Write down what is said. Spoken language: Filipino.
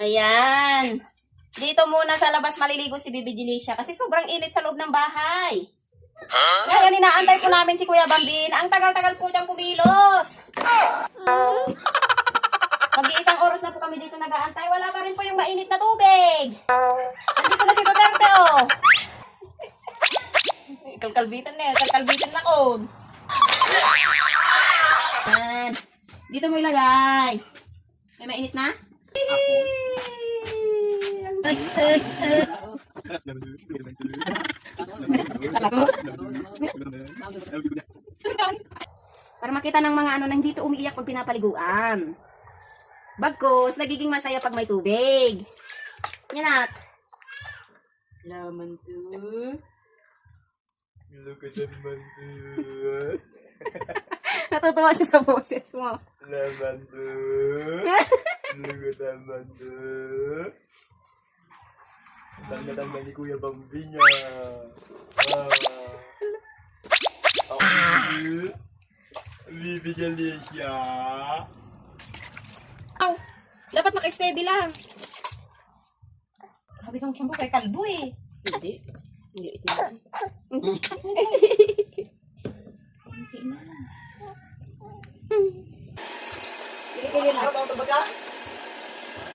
Ayan. Dito muna sa labas maliligo si Bibi Delicia kasi sobrang init sa loob ng bahay. Ngayon, inaantay po namin si Kuya Bambin. Ang tagal-tagal po siyang kumilos. Mag-iisang oras na po kami dito nag-aantay. Wala pa rin po yung mainit na tubig. Nandito na si Duterte, oh. Kalkalbitan na yun. Kalkalbitan na ko. Yan. Dito mo ilagay. May mainit na? Para makita ng mga ano na hindi ito umiiyak pag pinapaliguan. Bagkus, nagiging masaya pag may tubig. Yan at. Laman to. Look at naman to. Natutuwa siya sa boses mo. Laman to. Look at naman to. Tanda-tanda ni Kuya Bambi niya. Bibi Delicia. Aw, dapat naka-steady lang. Sabi kang shampoo kay kalbo eh. Hindi. Hindi ito. Hindi na. Sige na.